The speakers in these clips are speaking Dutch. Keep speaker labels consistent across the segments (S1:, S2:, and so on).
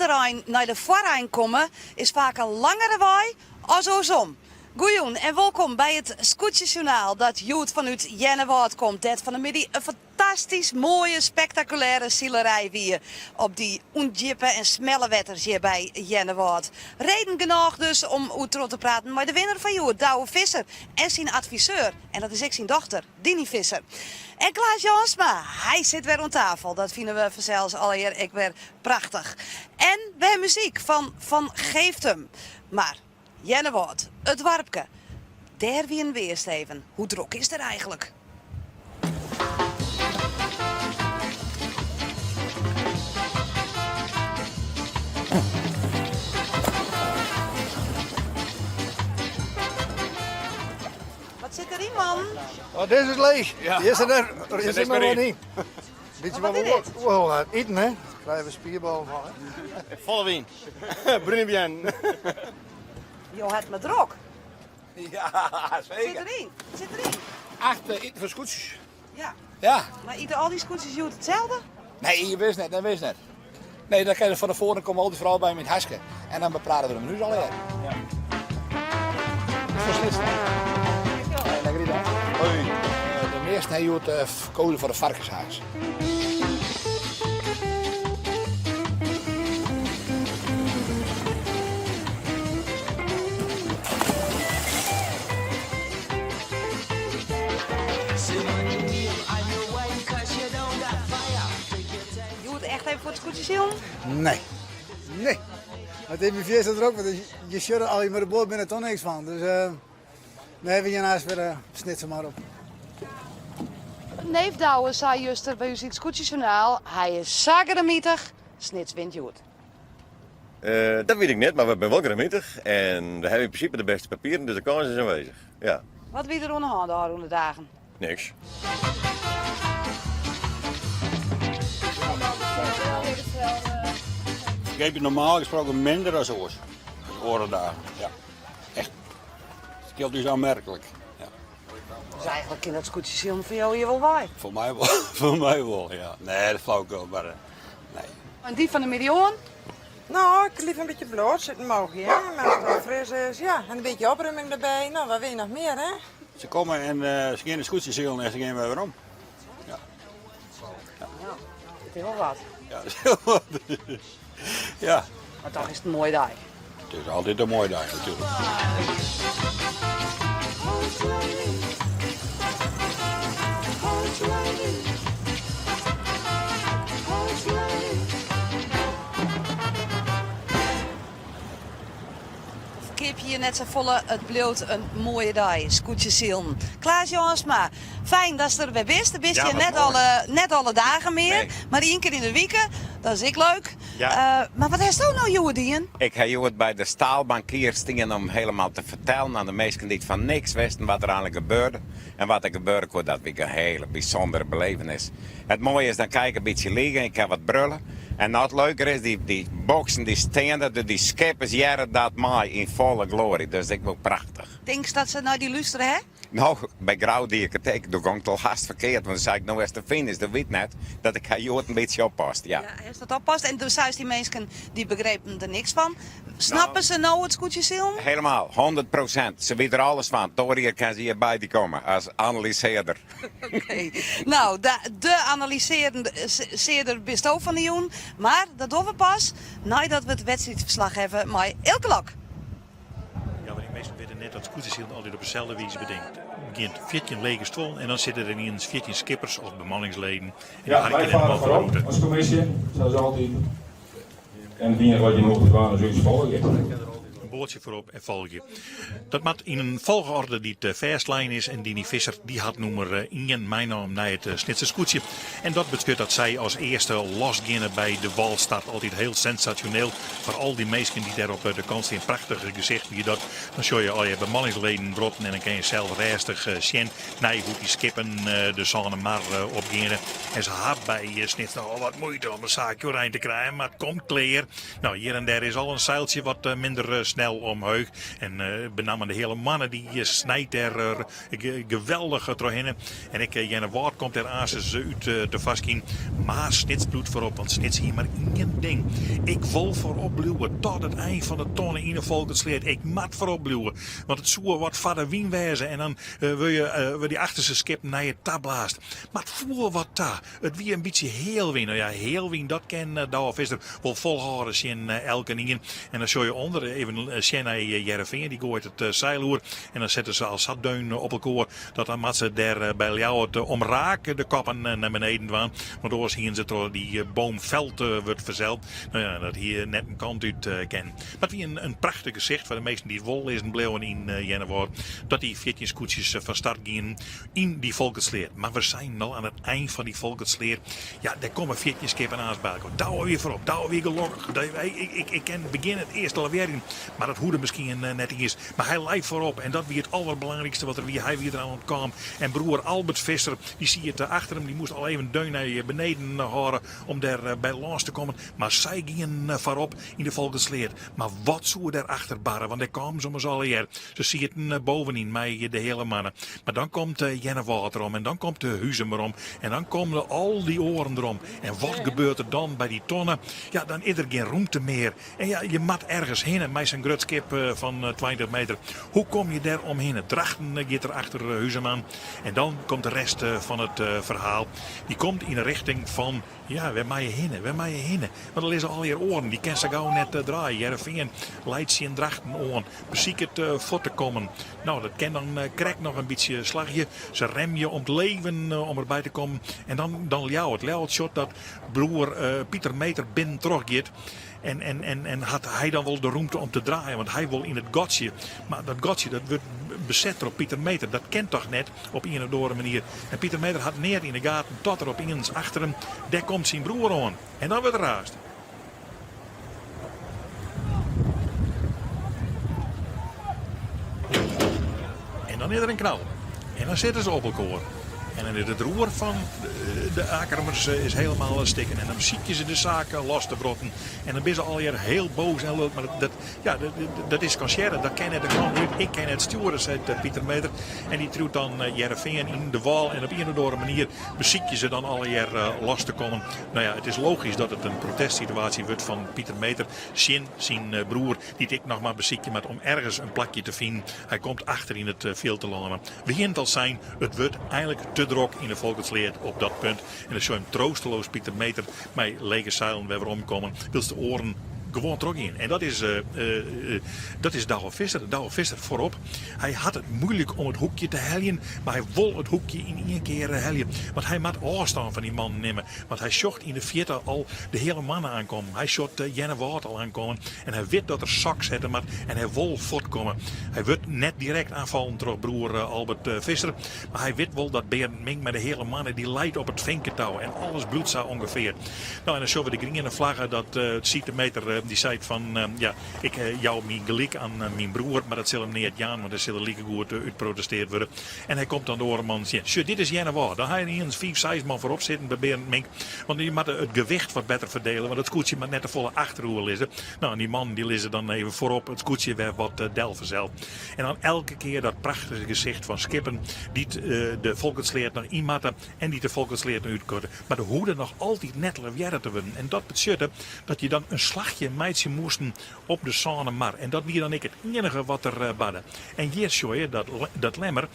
S1: achteraan naar de vooraan komen is vaak een langere waai als andersom. Goeien en welkom bij het Scootjesjournaal dat Joet vanuit Jennewaard komt. Dat van de middag een fantastisch mooie, spectaculaire zielerij weer op die ondiepe en smelle wetters hier bij Jennewaard. Reden genoeg dus om over te praten met de winnaar van Joet, Douwe Visser, en zijn adviseur. En dat is ik zijn dochter, Dini Visser. En Klaas Jansma, hij zit weer aan tafel. Dat vinden we vanzelfs alweer ik weer prachtig. En we hebben muziek van Geeftem. Maar Jennewaard, het Warpke. Daar wie een weerst even. Hoe druk is er eigenlijk? Wat zit erin, man?
S2: Oh, deze is leeg.
S3: Ja.
S2: Die is er maar wel niet. Beetje
S1: wat
S2: wat
S1: is dit?
S2: we wel eten, hè? Krijgen we spierbal van, hè?
S3: Volle wien. Brunibien.
S1: Jo, het me druk.
S3: Ja,
S1: Zit
S3: zeker.
S1: erin? Zit erin?
S3: 8 eten voor scootjes.
S1: Ja.
S3: Ja.
S1: Maar ieder al die scootjes Joet hetzelfde?
S3: Nee, je wist net, dat wist net. Nee, dan kan je van tevoren komen al die vrouwen bij met hasken. En dan bepraten we hem. Nu is al leer. Ja. Verslitst. Nee, lekker idee. Hoi. De meeste hebben het verkozen voor de varkenshaas.
S1: Joet echt even voor het scootjes zien?
S2: Nee. Nee. Het MBV staat er ook, want je shirt al je met de boord binnen toch niks van. Dus we hebben je naast weer snit ze maar op.
S1: Neef Douwe zei juster bij uw scootjesjournaal. Hij is zageremietig, snits wint Joet.
S4: Dat weet ik niet, maar we zijn wel grammatig en we hebben in principe de beste papieren, dus de kans is aanwezig. Ja,
S1: Wat wie er aan de hand de dagen?
S4: niks.
S5: Ik heb je normaal gesproken minder dan oors. Orendagen. Ja. Echt. Het scheelt dus aanmerkelijk. Ja.
S1: Dus eigenlijk in dat scootjesjournaal voor jou hier wel waai.
S5: Voor mij wel. Voor mij wel, ja. Nee, dat flauw ik wel, maar nee.
S1: En die van de miljoen?
S6: Nou, ik lief een beetje bloot zitten mogen, ja. Maar als het wel fris is, ja. En een beetje opruiming erbij. Nou, wat wil je nog meer, hè?
S5: Ze komen en ze gaan de scootjes zien en ze gaan weer om.
S1: Het is wel wat.
S5: Ja, dat is heel wat. Ja,
S1: Maar toch is het een mooi dag.
S5: het is altijd een mooie dag natuurlijk.
S1: Kip hier net zo volle, het bloot een mooie dag. Scootjeszielen. Klaas Jansma, fijn dat je er weer bent. Dan ben je net alle dagen meer.
S7: Nee.
S1: Maar 1 keer in de week, dat is ik leuk.
S7: Ja.
S1: Maar wat is nou nou, Joedien?
S7: Ik heb het bij de staalbankier staan om helemaal te vertellen aan de mensen die van niks wisten wat er eigenlijk gebeurde. En wat er gebeurde, kon dat weer een hele bijzondere belevenis. Het mooie is, dan kijk ik een beetje liggen, ik heb wat brullen. En nou het leuker is, die boksen, die stenen, die skippers jaren dat mij in volle glorie. Dus ik wil prachtig.
S1: Denk je dat ze nou die luisteren, hè?
S7: Nou, bij Grauwdierketeken doe ik het al haast verkeerd. Want dan zei ik, nou is de finish, dat weet net, dat ik haar Jood een beetje oppast. Ja.
S1: Ja, als dat oppast. En dus zijn die mensen die begrepen er niks van. Snappen ze nou het scootjeszielen?
S7: Helemaal, 100%. Ze weten er alles van. Toriër kan ze hierbij die komen als analyseerder.
S1: Oké. Nou, de analyseerder bestoof van de joen. Maar dat doen we pas nadat we het wedstrijdverslag hebben met Ilke Lok.
S8: Ja, maar die meesten weten net dat scootjeszielen altijd op dezelfde wijze bedenkt. Het begint 14 lege stoel en dan zitten er ineens 14 skippers of bemanningsleden. En
S9: Ja, wij varen voorop als commissie, zoals altijd. En dienen wat je nog te doen, zoiets volgen.
S8: Een boordje voorop en volg je. Dat moet in een volgorde die het verstlijn is. En Dini Visser die had nummer 1 mijn naam naar het Snitse scootje. En dat betekent dat zij als eerste losginnen bij de wal staat. Altijd heel sensationeel. Voor al die mensen die daar op de kant staan. Prachtige gezicht wie dat. Dan show je al je bemanningsleden rotten. En dan kan je zelf rustig zien. Nee, hoe die skippen de zone maar opginnen. En ze had bij Snits al wat moeite om een zaakje rein te krijgen. Maar het komt clear. Nou, hier en daar is al een zeiltje wat minder snel snel omhoog. En benammen de hele mannen die snijdt er geweldig doorheen. En Jenne Waard komt er aan ze uit te vastkien. Maar Snits bloed voorop, want Snits hier maar één ding. Ik wil voorop blijven tot het eind van de tonnen in de volksleer. Ik mat voorop blijven. Want het zou wat vader wien wezen. En dan wil je die achterste skip naar je tab blaast. Maar het voel wat ta. Het wie een beetje heel wien. Nou ja, heel wien, dat ken Douwe Visser wel volhouden in elke in. En dan zou je onder even Sjenna Jereveen, die gooit het zeiloer. En dan zetten ze als zatdeun op elkaar. Dat dan mat ze daar bij jou het omraken de koppen naar beneden gaan. Want anders hier ze door die boomveld wordt verzeild. Nou ja, dat hier net een kant uit kennen. Maar wie een prachtig gezicht voor de meesten die het wol lezen bleven in januari. Dat die 14 scootjes van start gingen in die volksleer. Maar we zijn al aan het eind van die volksleer. Ja, daar komen 14 skippen aan bij. Douwe weer voorop, Douwe weer gelukkig. Ik kan beginnen het eerste alweer. Maar dat hoede misschien net is. Maar hij lijkt voorop. En dat weer het allerbelangrijkste wat er weer hij weer aan kwam. En broer Albert Visser, die zie je achter hem. Die moest al even deun naar beneden horen om daar bij langs te komen. Maar zij gingen voorop in de volksleer. Maar wat zou er achter barren? Want daar kwam ze maar al hier. Ze zitten bovenin mij de hele mannen. Maar dan komt Jenne Waard erom. En dan komt de Huizen erom. En dan komen al die oren erom. En wat gebeurt er dan bij die tonnen? Ja, dan is er geen ruimte meer. En ja, je mat ergens heen. Met zijn grutskip van 20 meter. Hoe kom je daar omheen? Het drachten gaat er achter Huizeman. En dan komt de rest van het verhaal. Die komt in de richting van, ja, waar mag je heen? Want er liggen al hier oren. Die kan ze gauw net draaien. Jereveen leidt ze in drachten aan. Beziek het voor te komen. Nou, dat kan dan krijgt nog een beetje slagje. Ze rem je om het leven om erbij te komen. En dan ljouwt. Het shot dat broer Pieter Meter binnen teruggeeft. En had hij dan wel de ruimte om te draaien. Want hij wil in het gotje. Maar dat gotje dat wordt bezet door Pieter Meter. Dat kent toch net op een of andere manier. En Pieter Meter had neer in de gaten. Tot er opeens achter hem. Daar komt zijn broer aan. En dan wordt er raast. En dan is er een knal. En dan zitten ze op elkaar. En dan is het roer van de Akermers is helemaal stikken. En dan zie je ze de zaken los te brotten. En dan ben ze alweer heel boos en leuk. Maar dat is concert. Dat ken het de kant uit. Ik ken het sturen, zei Pieter Meter. En die truwt dan Jereveen in de wal. En op een of andere manier beziek je ze dan alweer los te komen. Nou ja, het is logisch dat het een protestsituatie wordt van Pieter Meter. Zijn broer, die ik nog maar beziekje met om ergens een plakje te vinden. Hij komt achter in het veld te landen. Begint al zijn, het wordt eigenlijk te drok in de volksleer op dat punt. En dan zou hem troosteloos Pieter Meter met lege zeilen weer omkomen. Wil de oren gewoon terug in. En dat is Douwe Visser. Douwe Visser voorop. Hij had het moeilijk om het hoekje te heljen. Maar hij wil het hoekje in één keer heljen. Want hij moet afstand van die man nemen. Want hij zocht in de vierde al de hele mannen aankomen. Hij zocht Jenne Waard al aankomen. En hij weet dat er zak zetten moet. En hij wil voortkomen. Hij wordt net direct aanvallen door broer Albert Visser. Maar hij weet wel dat Berend Mink met de hele mannen die leidt op het vinkentouw. En alles bloedt zo ongeveer. Nou, en dan zullen we de groene vlaggen dat ziet de meter die zei van, ik jou mijn gelijk aan mijn broer, maar dat zal hem niet aan, want dat zal lieke goed uitprotesteerd worden. En hij komt dan door een man en zegt, dit is Jenne Waard. Dan ga je niet eens 5-6 man voorop zitten bij Berend Mink, want die moet het gewicht wat beter verdelen, want het scootje moet net de volle achterhoer liggen. Nou, en die man die liggen dan even voorop, het scootje weer wat delven zelf. En dan elke keer dat prachtige gezicht van Skippen, die de volksleer nog inmatten en die de volksleer nog uitkorten. Maar de hoede nog altijd net weer te worden. En dat betekent dat je dan een slagje meidje moesten op de Saône-Mar. En dat wie dan ik het enige wat er badde. En hier zie je dat lemmer,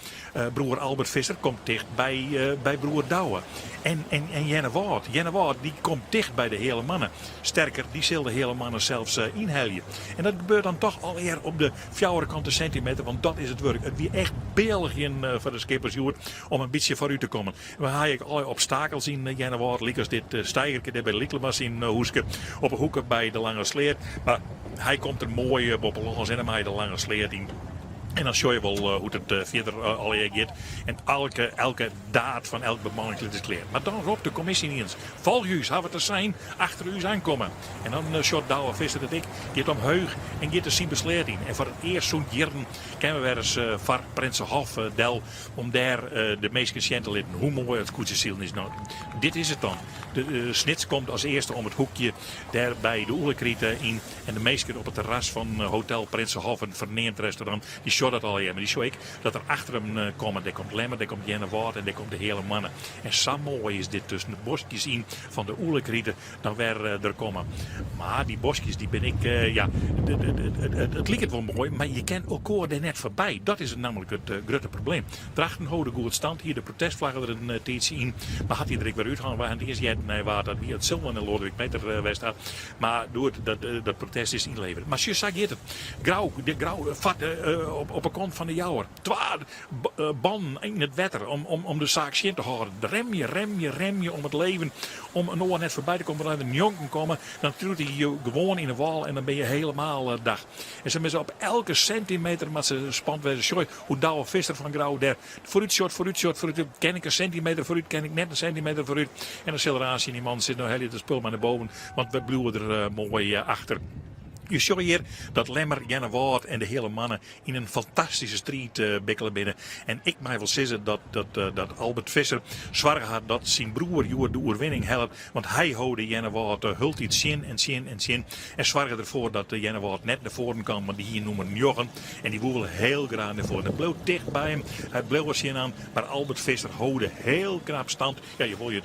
S8: broer Albert Visser, komt dicht bij broer Douwe. En Jenne Waard, die komt dicht bij de hele mannen. Sterker, die zal de hele mannen zelfs inheljen. En dat gebeurt dan toch alweer op de 4 centimeter, want dat is het werk. Het wie echt België voor de skippersjoer om een beetje vooruit te komen. We hebben allerlei obstakels in Jenne Waard, like als dit steigertje bij Liklemas in Hoeske, op een hoeken bij de lange sleer. Maar hij komt er mooi op los en dan maak je de lange sleer in. En dan zie je wel hoe het verder alweer gaat. En elke daad van elk bemanningslid is klaar. Maar dan roept de commissie niet eens. Volg u, hebben we te zijn, achter u aankomen. En dan short Douwe Visser dat ik. Gaat omheug en gaat de zien besleerd in. En voor het eerst zo'n jaren kennen we weer eens voor Prinsenhof del. Om daar de meest patiënten te leren hoe mooi het koetsjesiel is. Nou, dit is het dan. De snits komt als eerste om het hoekje daar bij de Oelekrieten in. En de meesten op het terras van Hotel Prinsenhof, een verneemd restaurant. Die short dat al hier. Maar die zie ik dat er achter hem komen. Daar komt Lemmer, daar komt Jenne Waard en daar komt de hele mannen. En zo mooi is dit tussen de bosjes in van de Oelekrieten dan weer er komen. Maar die bosjes, die ben ik, het lijkt het wel mooi, maar je kent elkaar er net voorbij. Dat is namelijk het grote probleem. Drachten houden goed stand, hier de protestvlaggen er een tijdje in. Maar had hij er weer uitgaan, waar het eerst waar dat wie het Zilman en Lodewijk Meter West had. Maar door dat protest is inleveren. Maar je zag het. Grauw vat op een kant van de jouwer. Twaar ban in het wetter om de zaak zin te houden. Rem je om het leven. Om een oor net voorbij te komen, wanneer een jongen komen, dan truut hij je gewoon in de wal en dan ben je helemaal dag. En ze mensen op elke centimeter met ze spant werden. Sorry, hoe Douwe Visser van Grauw daar. Vooruit, ken ik een centimeter vooruit, ken ik net een centimeter vooruit. En dan acceleratie in die man zit nou heel de spul maar naar boven, want we bluwen er mooi achter. Je ziet hier dat Lemmer, Jenne Waard en de hele mannen in een fantastische strijd bikkelen binnen. En ik mij wil zeggen dat Albert Visser zwaar had dat zijn broer Joer de oerwinning helpt. Want hij hoorde Jenne Waard hult iets zin. En zwaar ervoor dat Jenne Waard net naar voren kan, maar die hier noemen Jochen. En die wil heel graag naar voren. Hij bleef dicht bij hem, hij bleef er zin aan. Maar Albert Visser hoorde heel knap stand. Ja, je wil je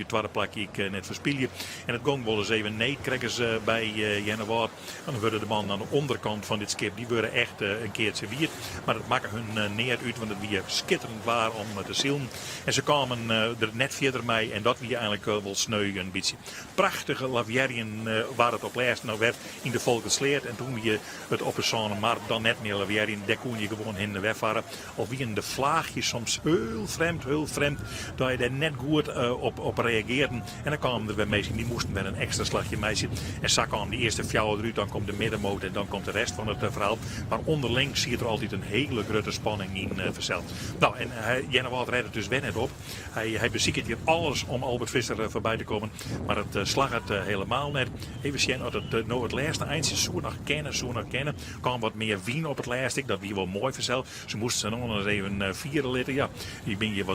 S8: tweede plakje net verspielen. En het gong wel eens even neetkrekkers bij Jenne Waard. Dan worden de mannen aan de onderkant van dit skip, die worden echt een keertje wierd. Maar dat maakt hun neer uit, want het weer schitterend waar om te zielen. En ze kwamen er net verder mee en dat wie eigenlijk wel sneu een beetje. Prachtige lavierien waar het op laatst nou werd in de volksleerd. En toen je het op een zone, maar dan net meer lavierien, daar kon je gewoon in de wegvaren. Of wie in de vlaagje soms heel vreemd, dat je daar net goed op reageerde. En dan kwamen er weer mensen, die moesten weer een extra slagje mee zitten. En zo kwam die eerste fjouwer eruit, dan komt de middenmoot en dan komt de rest van het verhaal. Maar onderling zie je er altijd een hele grote spanning in verzeld. Nou, en Jenne Waard redt het dus weer net op. Hij beziekt hier alles om Albert Visser voorbij te komen. Maar het slag het helemaal net. Even zien dat het nou het laatste eindje zo nog kennen. Kwam wat meer wien op het laatste. Dat wie wel mooi verzeld. Ze moesten nog eens even vieren litten. Ja, je ben je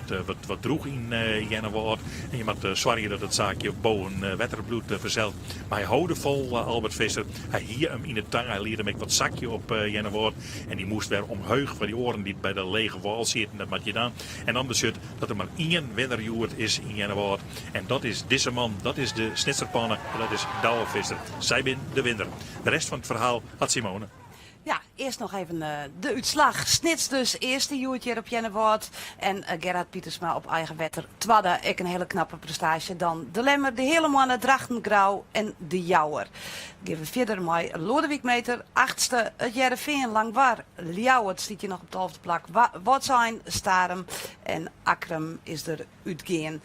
S8: wat droeg in Jenne Waard. En je moet zwaar dat het zaakje boven wetterbloed verzeld. Maar hij hoorde vol Albert Visser. Hij hier hem in de tang. Hij leerde hem wat zakje op Jenne Waard. En die moest weer omheug van die oren die bij de lege wal zitten. Dat moet je dan. En dan besluit dat er maar één winnerjoerd is in Jenne Waard. En dat is deze man. Dat is de snitserpannen. En dat is Douwe Visser. Zij ben de winnaar. De rest van het verhaal had Simone.
S1: Ja, eerst nog even de uitslag. Snits dus, eerste joertje op Jenne Waard. En Gerard Pietersma op eigen wetter. Twadde, ik een hele knappe prestatie. Dan de Lemmer, de hele mannen, Drachten, Grauw en de Jouwer. Geven verder met Lodewijk Meter, 8e, het Jereveen Langwaar. Ljouwert stiet je nog op de 12e plak. Wat zijn Starem en Akrem is er uitgeen.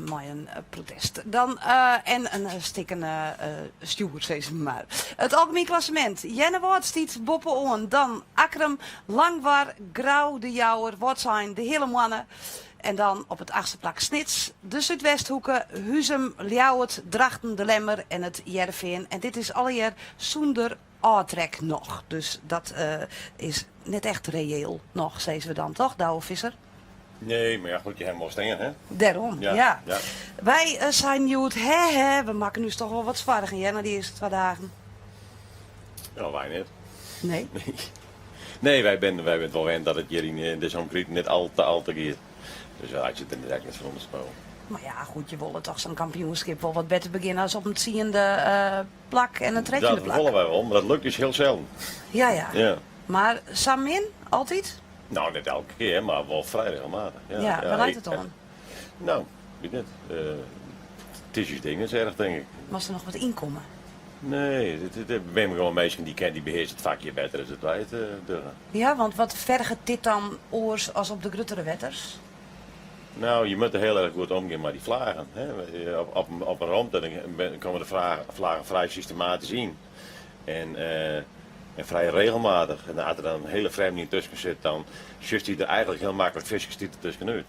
S1: Maar een protest. Dan en een stikken stuur, zei ze maar. Het algemeen klassement. Jenne Waard stiet Boppen on. Dan Akrem, Langwaar, Grauw, de Jouwer, wat zijn de hele mannen. En dan op het 8e plak Snits, de Zuidwesthoeken, Huzum, Ljouwert, Drachten, de Lemmer en het Jereveen. En dit is alweer zonder aantrek nog. Dus dat is net echt reëel nog, zeggen we dan toch, Douwe Visser?
S4: Nee, maar ja, goed, je hebt hem wel stengen, hè?
S1: Daarom, ja. Wij zijn nieuw, we maken nu toch wel wat zwaarder, ja, na die eerste 2 dagen.
S4: Ja, wij niet.
S1: Nee?
S4: Nee, wij zijn wel gewend dat het hier in de zo'n net al te gaat. Dus ja, ik zit in de dek met van onderspel.
S1: Maar ja, goed, je wilde toch zo'n kampioenschap wel wat beter beginnen als op een ziende plak en een trekkende
S4: Dat
S1: plak.
S4: willen wij wel, maar dat lukt dus heel zelden.
S1: Ja. Maar samen altijd?
S4: Nou, niet elke keer, maar wel vrij regelmatig.
S1: Ja, waar lijkt het om?
S4: Nou, weet niet. Het is je ding, is erg, denk ik.
S1: Was er nog wat inkomen?
S4: Nee, we hebben gewoon mensen die beheersen het vakje beter dan het wij het doen.
S1: Ja, want wat vergt dit dan oors als op de gruttere wetters?
S4: Nou, je moet er heel erg goed omgaan met die vlagen. Hè. Op een rond komen de vlagen vrij systematisch in. En En vrij regelmatig. En als er dan een hele vreemde in tussen zit, dan just hij er eigenlijk heel makkelijk visjes die er tussenuit.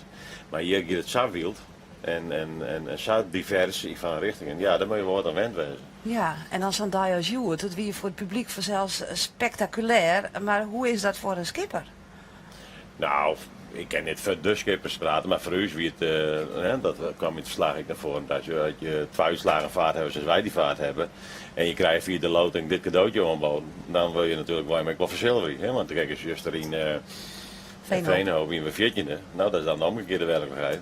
S4: Maar hier gaat het zo wild en zo divers van richtingen. Ja, daar moet je wel wat aan wend wezen.
S1: Ja, en dan zo'n dag als Joert, het wie voor het publiek vanzelfs spectaculair. Maar hoe is dat voor een skipper?
S4: Nou, ik kan niet voor de skippers praten, maar voor u wie het, dat kwam in het verslag ik naar voren, dat je 2 uitslagen vaart hebben zoals wij die vaart hebben. En je krijgt via de loting dit cadeautje aanboden. Dan wil je natuurlijk wel verzilveren. Want dan kijk eens juist er in Veenhoven in een 14e. Nou, dat is dan de omgekeerde werkelijkheid.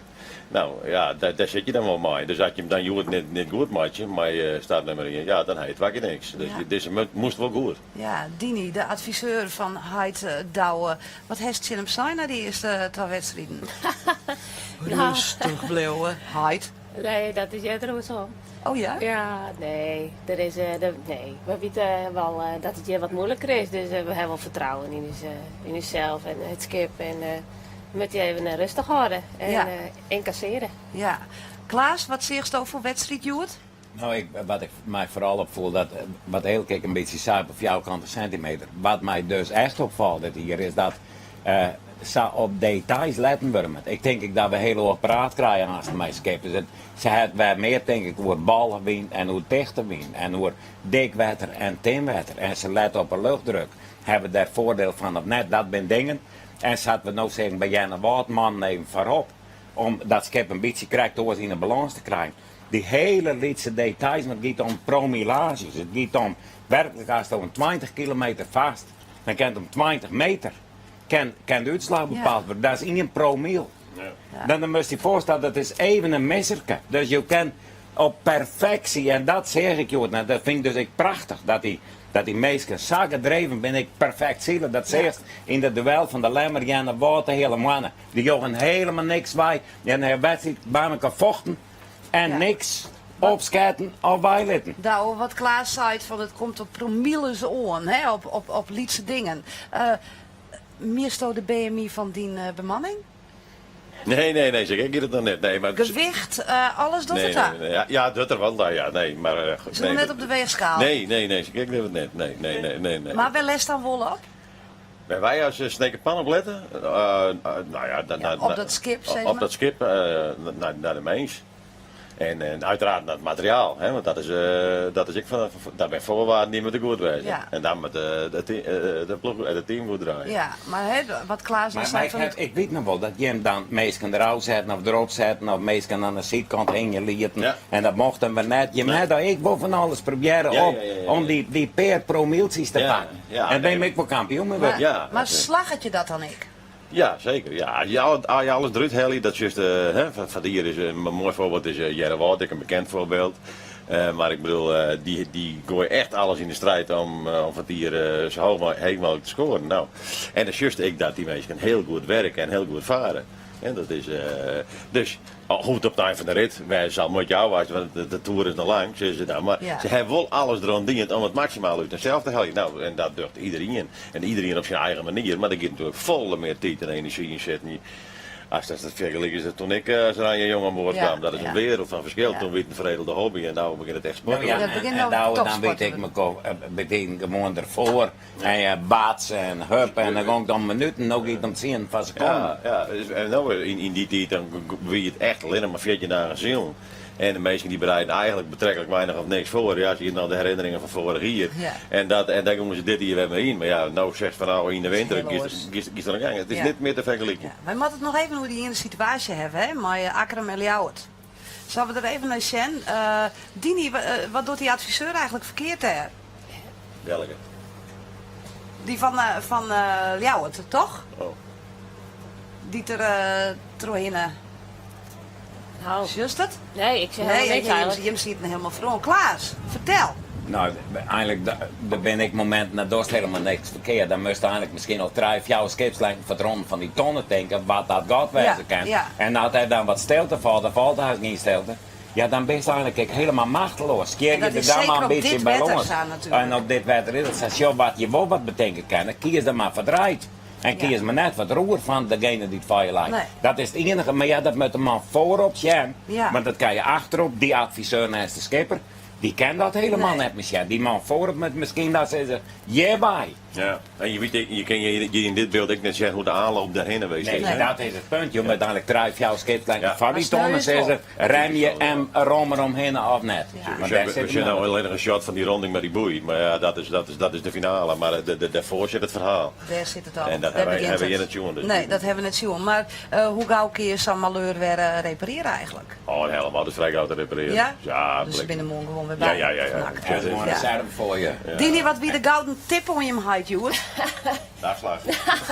S4: Nou ja, daar zit je dan wel mee. Dus als je hem dan Joert niet goed maakt, maar je staat nummer 1, ja, dan heet het niks. Dus deze moest wel goed.
S1: Ja, Dini, de adviseur van Heid Douwe. Wat heeft je hem zijn na die eerste 2 wedstrijden? Rustig blijven, Heid.
S10: Nee, dat is eerder zo.
S1: Oh ja?
S10: Ja, nee. Nee. We weten wel dat het hier wat moeilijker is. Dus we hebben wel vertrouwen in onszelf en het skip. En we moeten even rustig houden en incasseren.
S1: Ja. Klaas, wat zie je over wedstrijd, Joert?
S7: Nou, wat ik mij vooral opvoel, dat wat heel kijk een beetje saai op jouw kant een centimeter. Wat mij dus echt opvalt hier is dat op details letten we met. Ik denk dat we heel erg praat krijgen als de meeste skippers. Ze hebben meer denk ik hoe ballen wien en hoe dichter wien en hoe dik wetter en tin wetter. En ze letten op een luchtdruk. Hebben daar voordeel van of net, dat zijn dingen. En zaten we nou zeggen bij Jenne Waardman neem voorop. Om dat skip een beetje krijgt door in een balans te krijgen. Die hele lietse details, maar het gaat om promillages. Het gaat om werkelijk als het om 20 kilometer vast. Dan kan het om 20 meter. Kan de uitslag bepaald worden. Dat is in een promil. Ja. Dan moet je je voorstellen, dat is even een misserke. Dus je kan op perfectie, en dat zeg ik je, nou, dat vind ik dus prachtig. Dat die meesten zo gedreven ben ik perfect zielen. Dat zegt in de duel van de Lemmer en de Water hele mannen. Die jogen helemaal niks bij. Die hebben een wedstrijd bij elkaar vochten en niks opschatten of bijlitten.
S1: Nou, wat Klaas zei, van het komt op promilles aan, hè, op lietse dingen. Meesto de BMI van die bemanning?
S4: Nee, zeg ik het dan net. Nee, maar
S1: Gewicht, alles doet het daar?
S4: Nee, ja, dat er wel, nou ja, nee, maar...
S1: Ze doen net op de weegschaal?
S4: Nee, zeg ik het net. Nee.
S1: Maar wel les dan wel op?
S4: Bij wij als snekerpan op letten? Nou ja,
S1: op dat skip, zeg maar?
S4: Op dat skip, naar de mens. En uiteraard naar het materiaal, hè, want dat is ik daar ben voorwaarden niet met de goed wezen.
S1: Ja.
S4: En dan met de ploeg en het team goed draaien.
S1: Ja, maar wat Klaas al zei van...
S7: Ik weet nog wel dat je hem dan meestal erop zetten of erop zetten of meestal aan de zijkant heen je lieten. Ja. En dat mochten we net. Je moet daar ik wil van alles proberen om die per promilties te pakken. Ja, en ben ik wel kampioen mee.
S1: Maar slaggert je dat dan ik?
S4: Ja, zeker. Ja, als je alles eruit haalt, dat is juist, van hier is een mooi voorbeeld, is Jerry Waard, een bekend voorbeeld. Maar ik bedoel, die gooien echt alles in de strijd om van hier zo hoog mogelijk te scoren. Nou, en dat is juist ik dat die mensen heel goed werken en heel goed varen. En dat is, dus goed op het eind van de rit, wij zal met jou wachten, want de toer is nog lang, zeggen ze dan. Maar ze hebben wel alles eraan diend om het maximaal uit zichzelf te halen. Nou, en dat doet iedereen. En iedereen op zijn eigen manier, maar daar gaat natuurlijk volle meer tijd en energie in zitten. Als dat vergelijking is, toen ik als er aan je jongen aan boord kwam, dat is een wereld van verschil. Toen werd het een veredelde hobby en nu begint het echt sport.
S7: Dan weet ik me meteen gewoon ervoor. En je baats en hup en dan ging dan minuten, nog iets om 10 van seconden.
S4: Ja, en nou in die tijd dan wie het echt alleen maar 14 dagen zien. En de meesten die bereiden eigenlijk betrekkelijk weinig of niks voor. Ja, als je nou de herinneringen van vorig hier. Ja. En daar komen ze dit hier weer mee in. Maar ja, nou zegt van nou in de winter, kies er een gang. Het is niet meer te vergelijken. Ja.
S1: Wij moeten het nog even hoe die in de situatie hebben, hè, maar Akram en Ljouwert. Zullen we er even naar zien? Dini, wat doet die adviseur eigenlijk verkeerd daar?
S4: Welke?
S1: Die van Ljouwert, toch?
S4: Oh.
S1: Die er terughinnen.
S10: Nou,
S1: juist het?
S10: Nee, ik zeg helemaal niks eigenlijk.
S1: Je ziet het helemaal vroeg. Klaas, vertel.
S7: Nou, eigenlijk daar ben ik moment naar dorst helemaal niks verkeerd. Dan moest eigenlijk misschien nog 3 of 4 skipslijnen vertronnen van die tonnen denken wat dat gaat wezen kan. Ja. En als hij dan wat stilte valt, dan valt hij geen stilte. Ja, dan ben je eigenlijk helemaal machteloos.
S1: En dat is zeker op dit wetter staan natuurlijk.
S7: En op dit wetter is het zo wat je wel wat betekenen kan. Dan kies er maar verdraaid. En kies maar net wat roer van degene die het van je lijkt. Nee. Dat is het enige, maar ja, dat moet de man voorop zijn. Ja. Want dat kan je achterop, die adviseur naast de skipper. Die kent dat helemaal net misschien. Die man voor het met misschien dat ze bij.
S4: Ja, en je weet, je kan je in dit beeld ook net zeggen hoe de aanloop daarheen geweest is.
S7: Nee, dat is het punt. Je moet uiteindelijk drijf je als kind
S4: Ja.
S7: van die tonnen zeggen, rem je hem eromheen of net. Maar daar
S4: We
S7: zit
S4: zien
S7: hem
S4: nou
S7: wel.
S4: alleen nog een shot van die ronding met die boei. Maar ja, dat is de finale. Maar daarvoor zit het verhaal.
S1: Daar zit het al.
S4: En dat
S1: Daar
S4: hebben
S1: begint
S4: we in
S1: het.
S4: het jongen. Dus
S1: Nee, dat hebben we net zien. Maar hoe gauw kun je zo'n malheur weer repareren eigenlijk?
S4: Oh, helemaal. Dat is vrij gauw te repareren.
S1: Ja?
S4: Ja,
S1: Dus
S4: blik.
S1: binnen morgen gewoon weer
S4: Ja,
S1: bij.
S4: ja, ja.
S1: Vannacht.
S7: Ja, dat is
S4: Ja.
S7: een scherm voor je.
S1: Dini, wat wie de gouden tip om je hem heidt, Joert?
S4: Dagslag.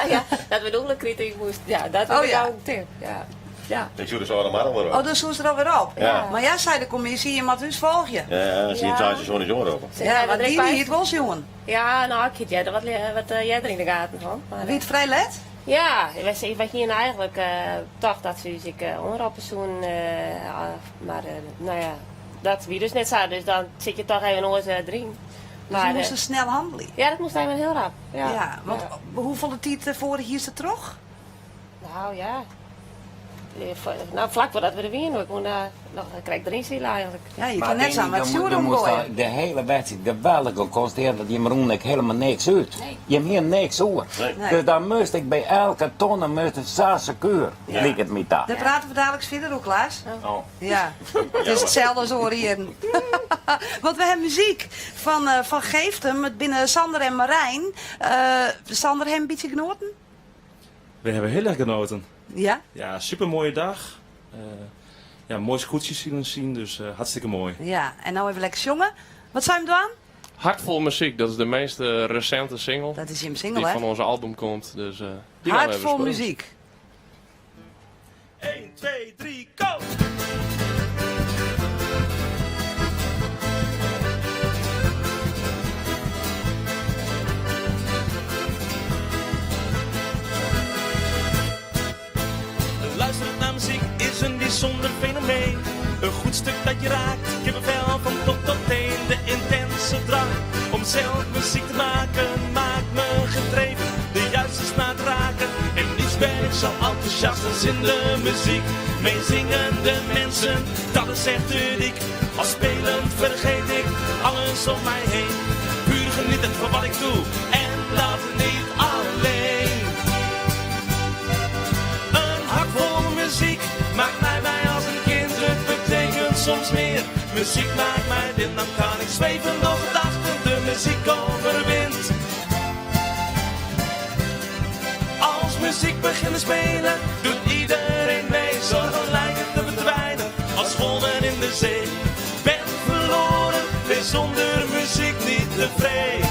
S10: ja, dat we nog een kritiek moest. Ja, dat
S1: Oh,
S10: wil ik
S1: ja.
S10: ook een tip. Ja. Ja.
S4: Ik zoek er zo allemaal weer op.
S1: Oh, dus hoe is er alweer op?
S4: Ja.
S1: Maar jij zei de commissie, je moet dus volg je.
S4: Ja, zie je het thuis zo'n jongen op.
S10: Zeg,
S1: Ja,
S10: wat
S1: maar
S10: er
S1: Dini
S10: bij-
S1: hield wel jongen.
S10: Ja, nou, ik heb jij er wat jij er in de gaten van. Maar,
S1: Wie het vrij let?
S10: ja, wij zien eigenlijk toch dat ze zich onderoppersoen, maar nou ja, dat wie dus net zei, dus dan zit je toch even nog eens erin.
S1: Dus je moest snel handelen.
S10: ja, dat moest even heel rap. Ja,
S1: Ja, want hoeveel tijd voor hier is het terug?
S10: Nou ja. Nou, vlak voordat we er weer nog, ik moet nog krijg erin zien eigenlijk.
S1: Ja, je
S7: Maar
S1: kan net
S7: Dini,
S1: samen met
S7: dan
S1: stuur
S7: moest
S1: omgooien.
S7: de hele wedstrijd geweldig constateren dat je Maroen ik helemaal niks uit.
S10: Nee.
S7: Je hebt hier niks hoor.
S1: Nee.
S7: Dus dan moest ik bij elke tonne moest het 6 uur.
S1: Ja.
S7: Liek het met dat.
S1: Daar praten we dadelijk verder ook, Klaas.
S7: Oh.
S1: Ja, het is hetzelfde als horen hier. Want we hebben muziek van Geeftem, met binnen Sander en Marijn. Sander, hebben een beetje genoten?
S11: We hebben heel erg genoten.
S1: Ja?
S11: Ja, super mooie dag. Ja, mooie scootjes zien, dus hartstikke mooi.
S1: Ja, en nou even lekker jongen. Wat zijn we doen?
S12: Hartvol muziek, dat is de meest recente single.
S1: Dat is Jim
S12: die
S1: Single, hè?
S12: van onze album komt. Dus, die gaan we even
S1: Hartvol
S12: spelen.
S1: muziek.
S11: 1, 2, 3, go! Luisteren naar muziek is een bijzonder fenomeen. Een goed stuk dat je raakt, kippenvel van top tot teen. De intense drang om zelf muziek te maken maakt me gedreven de juiste snaar te raken. En niets ben ik zo enthousiast als in de muziek. Meezingende mensen, dat is echt uniek. Als spelend vergeet ik alles om mij heen. Puur genieten van wat ik doe en dat niet alleen. Een hart vol muziek maakt mij blij als een kind. Het betekent soms meer. Muziek maakt mij blind, dan kan ik zweven door gedachten. De muziek overwint. Als muziek begint te spelen, doet iedereen mee. Zorgen lijken te verdwijnen als golven in de zee. Ben verloren, wees zonder muziek niet tevreden.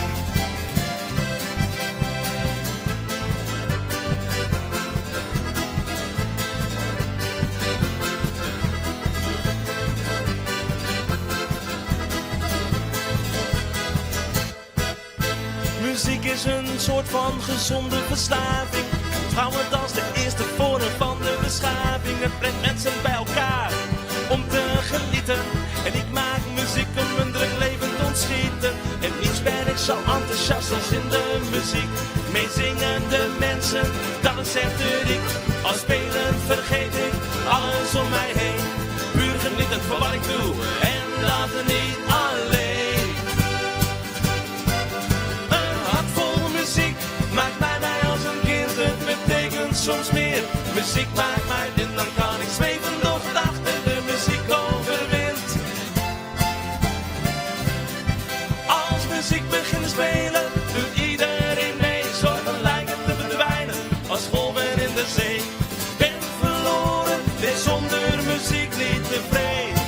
S11: Muziek is een soort van gezonde verslaving. Trouw het als de eerste vorm van de beschaving. Het brengt mensen bij elkaar om te genieten. En ik maak muziek om een druk leven te ontschieten. En niets ben ik zo enthousiast als in de muziek. Meezingende mensen, dat is echt uniek. Als spelend vergeet ik alles om mij heen. Puur genieten van wat ik doe en dat niet alleen. Een hart vol muziek maakt mij blij als een kind. Het betekent soms meer. Muziek maakt mij blind, dan kan ik zweven door gedachten. De muziek overwint. Als muziek begint te spelen, doet iedereen mee. Zorgen lijken te verdwijnen als golven in de zee. Ben verloren, wees zonder muziek niet tevreden.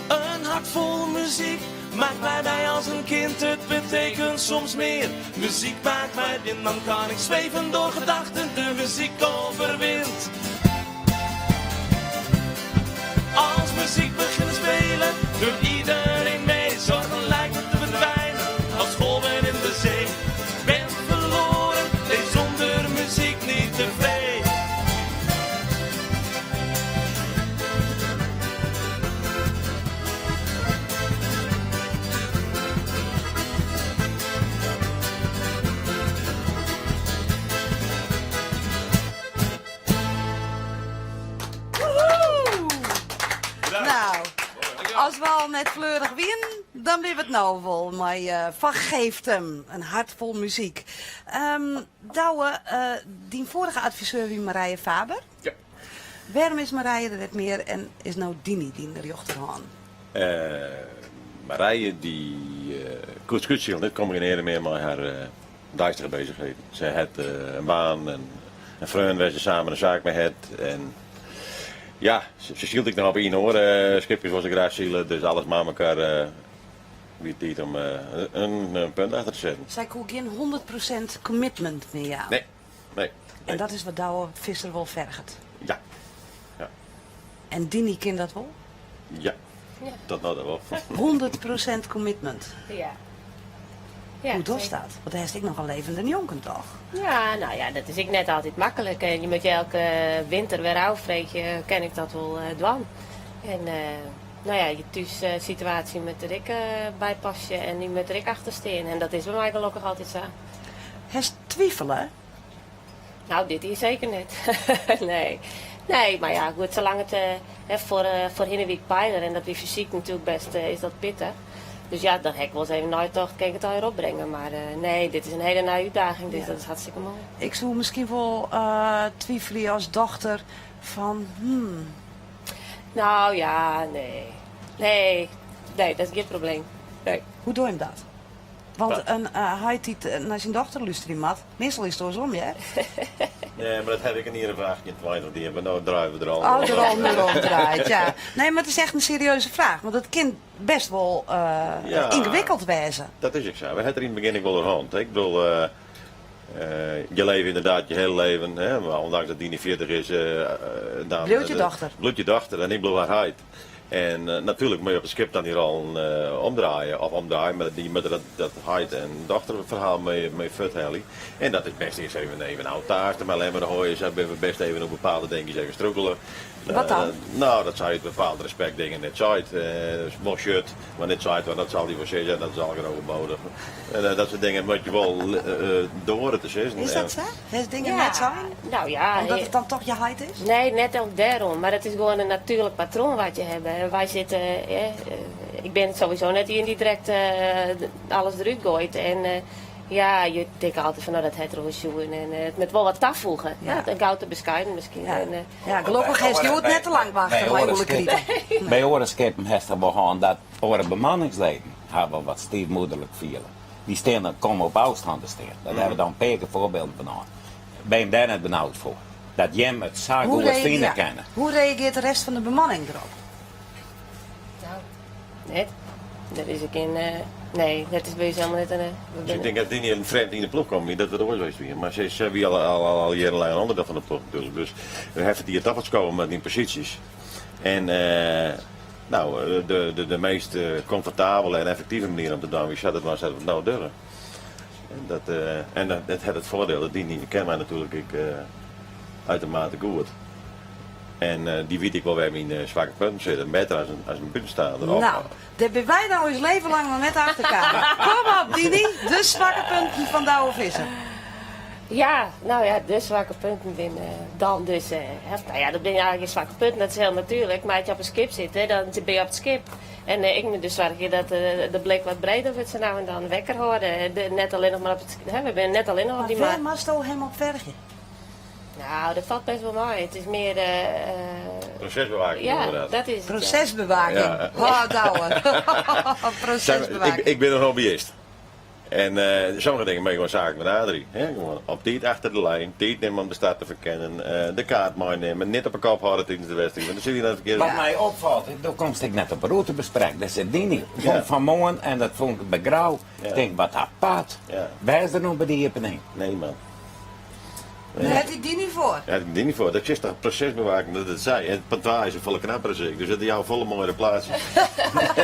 S11: Een hart vol muziek maakt mij blij als een kind. Het betekent soms meer. Muziek maakt mij blind, dan kan ik zweven door gedachten. De muziek overwint. Als muziek begint te spelen, doet iedereen mee. Zorgen lijken te verdwijnen als golven in de zee. Ben verloren, leef zonder muziek niet tevreden.
S1: Als we al net fleurig winnen, dan ben we het nou wel. Maar vergeeft hem. Een hart vol muziek. Douwe, die vorige adviseur wie Marije Faber.
S4: Ja.
S1: Waarom is Marije er net meer en is nou Dini die er jochter aan?
S4: Marije die koetskutsie, dit kom ik in meer met haar duistere bezigheden. Ze had een baan en een vriend waar ze samen een zaak mee had. En ja, ze zielt ik nog op 1 hoor. Schipjes was ik graag zielen, dus alles maar elkaar wie het om een punt achter te zetten.
S1: Zij kon geen 100% commitment meer jou.
S4: Nee.
S1: En dat is wat Douwe Visser wel vergt.
S4: Ja.
S1: En Dini kent dat wel?
S4: Ja. Dat nou dat wel.
S1: 100% commitment.
S10: Ja.
S1: Hoe dat
S10: zeker.
S1: staat? Want hij is ik nog een levende jongen toch?
S10: Ja, nou ja, dat is ik net altijd makkelijk. En je moet je elke winter weer afvreten, ken ik dat wel doen. En nou ja, je thuissituatie met de Rick bijpasje en die met de Rick achtersteen. En dat is bij mij gelukkig altijd zo.
S1: Hij is twijfelen.
S10: Nou, dit hier zeker niet. Nee, maar ja, goed, zolang het voor Hinnewiek pijler en dat die fysiek natuurlijk best is dat pittig. Dus ja, dan heb ik wel eens even nooit toch, kan ik het alweer opbrengen. Maar nee, dit is een hele nieuwe uitdaging, dus dat is hartstikke mooi.
S1: Ik zou misschien wel twijfelen als dochter van,
S10: Nou ja, nee, dat is geen probleem. Nee.
S1: Hoe doe je dat? Want hij die naar zijn dochter luisteren mat. Meestal is het andersom, ja?
S4: Nee, maar dat heb ik in ieder geval in twijfel. Die hebben nou draaien we er al.
S1: Oh, er al nu omdraait, ja. Nee, maar het is echt een serieuze vraag. Want het kind best wel ingewikkeld wezen.
S4: Dat is ik zo. We hebben er in het begin wel de hand. Ik bedoel, je leven inderdaad je hele leven. Hè, maar ondanks dat die niet 40 is.
S1: Bloed je dochter.
S4: Bloed je dochter en ik bedoel haar heid. En natuurlijk moet je op het schip dan hier al omdraaien, maar die met dat heid en dochterverhaal mee vertellen. En dat is best eens even een oud taart, maar alleen maar de hooien zijn we best even op bepaalde dingetjes even struggelen.
S1: Wat dan?
S4: Nou, dat zou je het bepaald respect dingen net zei. Small shirt, maar net zei want dat zal die wel zeggen, dat is al overbodig. Dat soort dingen moet je wel door het te zeggen.
S1: Is dat zo? Heeft dingen net zijn?
S10: Nou ja.
S1: Omdat het dan toch je height is?
S10: Nee, net ook daarom. Maar het is gewoon een natuurlijk patroon wat je hebt. En wij zitten, ik ben sowieso net die direct alles eruit gooit. En ja, je denkt altijd van nou dat hetero-shoe en het met wel wat toevoegen. Ja. Een gouden bescheiden misschien.
S1: Ja,
S10: en,
S1: gelukkig heeft je het net te lang wachten, maar je krieten.
S7: Bij orenschepen heeft er begonnen dat oren bemanningsleden hebben wat stiefmoederlijk vielen. Die stenen komen op afstand te staan. Daar hebben we dan een paar voorbeelden van. Ben je daar net benauwd voor? Dat jij het zaak hoe het vrienden kennen.
S1: Hoe reageert de rest van de bemanning erop?
S10: Nou, net. Dat is ook in. Nee, dat is bij ons helemaal net een.
S4: Dus ik denk dat die niet een vreemd in de ploeg komt, dat het ooit geweest weer. Maar ze hebben al jarenlang een onderdeel van de ploeg natuurlijk. Dus we hebben die etappes komen met die posities. En nou, de meest comfortabele en effectieve manier om te doen, wie zat het nou durven. En dat had het voordeel dat die niet kennen mij natuurlijk uitermate goed. En die weet ik wel waar mijn zwakke punten zitten. Beter als een buitenstaander.
S1: Nou, daar ben wij nou eens leven lang nog net achter elkaar. Kom op, Dini, de zwakke punten van Douwe Visser.
S10: Ja, nou ja, de zwakke punten binnen dan dus. Nou ja, dat ben je eigenlijk een zwakke punt, dat is heel natuurlijk. Maar als je op een schip zit, dan ben je op het schip. En ik moet dus zorgen dat de blik wat breder wordt ze nou en dan wekker houden. Net alleen nog maar op het we zijn net alleen nog op die
S1: maar waar mag je helemaal op vergen?
S10: Nou, dat valt best wel mooi. Het is meer
S4: procesbewaking.
S10: Ja, dat is het.
S1: Procesbewaking.
S4: Ja.
S1: Oh, Douwe. Procesbewaking.
S4: Ik ben een hobbyist. En sommige dingen ben je gewoon zaken met Adrie. Gewoon op tijd achter de lijn, tijd nemen om de stad te verkennen, de kaart meenemen, niet op een kop houden tijdens de wedstrijd. Want dan zit je naar het
S7: Wat mij opvalt, toen kom ik net op een route bespreken. Dat zit die niet. Van morgen en dat vond ik bij Grauw.
S4: Ja.
S7: Ik denk, wat apart.
S4: Ja.
S7: Waar is er nog bij die happening?
S4: Nee man.
S1: Daar heb je die niet voor.
S4: Ja, ik die niet voor. Dat is toch procesbewaking dat het zei. Het pantwaar is een volle knapper zeker. Dus dat is jouw volle mooie plaats.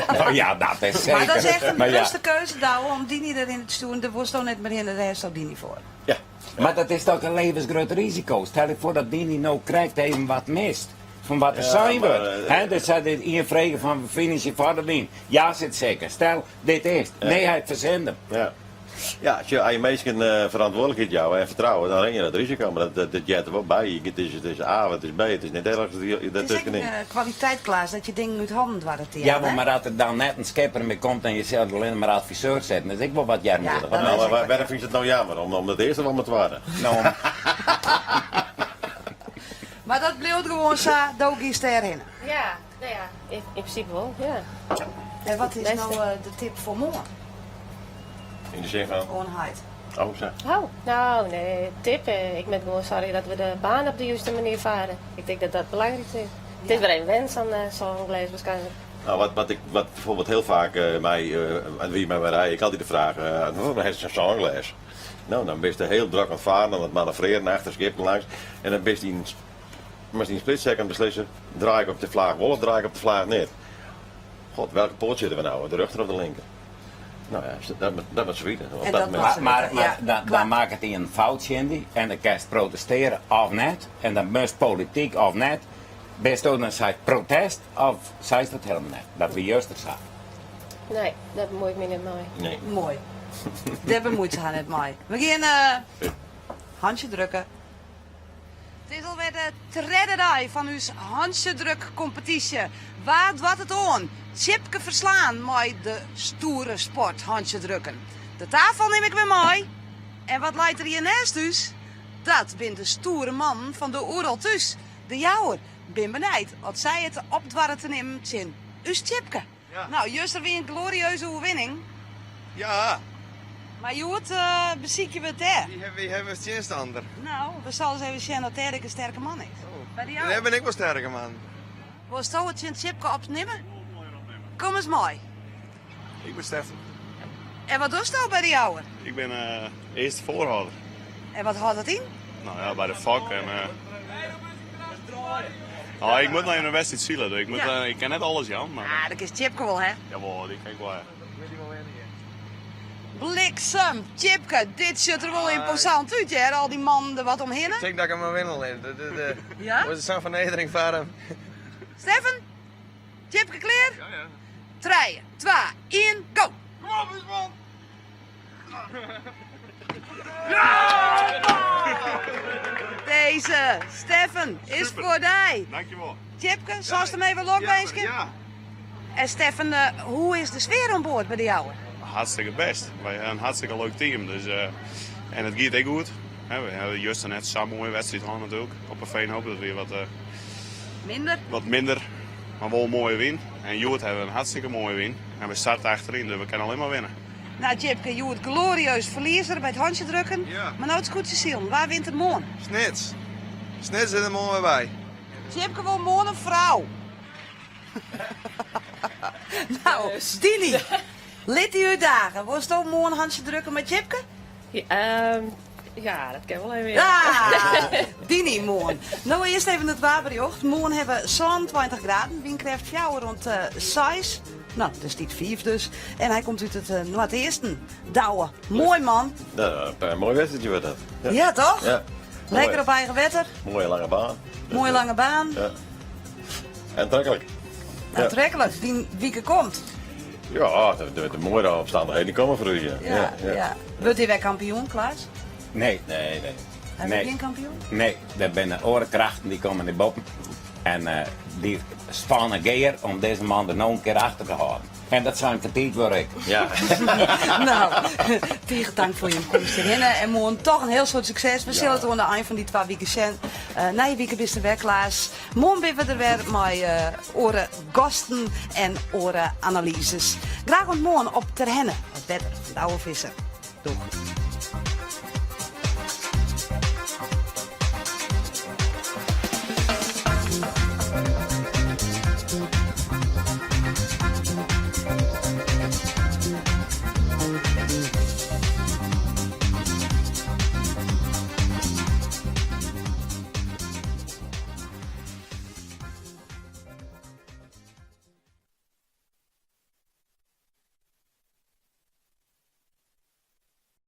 S7: Nou ja, dat is zeker.
S1: Maar dat is echt een
S7: Maar
S1: bewuste keuze, Douwe, om Dini erin te doen. Daar was toch net meer in, daar heeft ook Dini voor.
S4: Ja.
S7: Maar dat is toch een levensgroot risico. Stel je voor dat die niet nou krijgt even wat mist. Van wat er zijn wordt. Dus zij dit hier vragen van finish je vader in. Ja, zit zeker. Stel, dit is. Nee, hij verzenden.
S4: Ja. Ja, als je mensen verantwoordelijkheid jou en vertrouwen, dan ren je dat risico. Maar dat jet er wel bij. Het is A, het is B, het is niet ergens
S1: Het is echt kwaliteit, Klaas, dat je dingen uit handen waar het
S7: Ja, maar dat er dan net een skipper mee komt en je zelf alleen maar adviseur zetten, dat is ik wel wat jammer.
S1: Ja,
S4: Nou, waarom vind je het nou jammer? Om het eerste wel met te worden.
S7: Nou,
S1: Maar dat bleef gewoon zo, dat is daarin.
S10: Ja, nou ja, in principe wel, ja.
S1: En wat is
S10: Beste.
S1: nou de tip voor morgen?
S4: In de zin van,
S1: Onheid.
S4: oh zo.
S10: Oh, nou nee, tip. Ik ben gewoon sorry dat we de baan op de juiste manier varen. Ik denk dat dat belangrijk is. Het is weer een wens aan zo'n glees waarschijnlijk.
S4: Nou, wat bijvoorbeeld heel vaak en wie mij rijden, ik had die de vraag, hij heeft zo'n zangles. Nou, dan ben je heel druk aan het varen, aan het manoeuvreren, achter skippen langs. En dan ben je in een split second beslissen, draai ik op de vlaag wel of draai ik op de vlaag neer. God, welke poort zitten we nou? De rechter of de linker? Nou ja, dat moet zoiets.
S7: Dan maakt het een foutje in die en dan kan je protesteren of net. En dan moest politiek of net. Best ook dan zei protest of zei het helemaal net. Dat we juist er staan.
S10: Nee, dat moet ik me niet mee.
S4: Nee.
S1: Mooi. Daar bemoeit ze haar net mee. We gaan handje drukken. Het is alweer de derde dag van uw handje druk competitie. Waar wat het aan? Chipke verslaan met de stoere sport handje drukken. De tafel neem ik weer mee. En wat leidt er hier naast dus? Dat bent de stoere man van de Oeral thuis. De jouwer. Ben benijd wat zij het opdwarren te nemen zin. Us Chipke.
S13: Ja.
S1: Nou, juist er weer een glorieuze overwinning.
S13: Ja,
S1: Maar Joet, beziek je het daar?
S13: wie hebben we het ander?
S1: Nou, we zullen eens even zien dat Erik een sterke man is. Bij die jou?
S13: Dan ben ik wel sterker, man.
S1: Wil je het in Chipke opnemen? Kom eens mooi.
S13: Ik ben Stefan.
S1: En wat doe je nou bij die jouwer?
S13: Ik ben eerste voorhouder.
S1: En wat houdt het in?
S13: Nou ja, bij de vak en... ik moet naar een wedstrijd zielen, dus ik ken net alles, Jan. Maar...
S1: Ah, dat is Chipke wel, hè?
S13: Jawel, die kijk wel.
S1: Bliksem, Chipke, dit ziet er wel imposant uit, hè? Al die mannen er wat omheen.
S13: Ik denk dat ik hem maar winnen.
S1: Ja?
S13: Wat is zo'n vernedering voor hem?
S1: Stefan? Chipke klaar?
S13: Ja, ja.
S1: 3, 2, 1, go!
S13: Kom op, man!
S1: Deze, Stefan, is voor jou.
S13: Dankjewel.
S1: Chipke, zal je hem even lokbeensken?
S13: Ja.
S1: En Stefan, hoe is de sfeer aan boord bij de jouwe?
S13: Hartstikke best. Wij hebben een hartstikke leuk team. Dus, en het gaat echt goed. We hebben juist net samen een mooie wedstrijd gehad natuurlijk. Op een Veenhoop, dat weer wat minder, maar wel een mooie win. En Joet hebben een hartstikke mooie win. En we starten achterin, dus we kunnen alleen maar winnen.
S1: Nou, Chipke, je wordt glorieus verliezer bij het handje drukken.
S13: Ja.
S1: Maar nou het is goed te zien. Waar wint het morgen?
S13: Snits. Snits zit er morgen bij.
S1: Chipke wil morgen een vrouw. Nou, Dini. Lid die dagen. Wil je ook morgen een handje drukken met Chipke?
S10: Ja, dat kan wel even.
S1: Ja, Dini morgen. Nou, eerst even het waberjocht. Morgen hebben we zo'n 20 graden. Wind krijgt jou rond 6. Nou, dat is niet 5 dus. En hij komt uit het Noordesten. Douwe. Mooi man.
S4: Nou, een mooi wedstrijdje wordt dat.
S1: Ja, toch?
S4: Ja.
S1: Lekker op eigen wetter.
S4: Mooie lange baan.
S1: Mooie lange baan.
S4: Ja. En aantrekkelijk.
S1: Aantrekkelijk. Die wieken komt.
S4: Ja, de mooie omstandigheden komen voor u.
S1: Ja. Wordt hij weer kampioen, Klaas?
S7: Nee.
S4: Nee.
S1: Hij wordt geen kampioen?
S7: Nee, er zijn orenkrachten die komen naar boven. En die spannen geer om deze man er nog een keer achter te houden. En dat zijn kritiek voor ik.
S4: Ja.
S1: Nou, tegen dank voor je komst hierheen. En morgen toch een heel soort succes. We zullen het onder een van die 2 weken zijn. Na je weken bist er weer, Klaas. Morgen ben we er weer met oren gasten en oren analyses. Graag morgen op Terhenne, het wetter van de oude vissen. Doeg.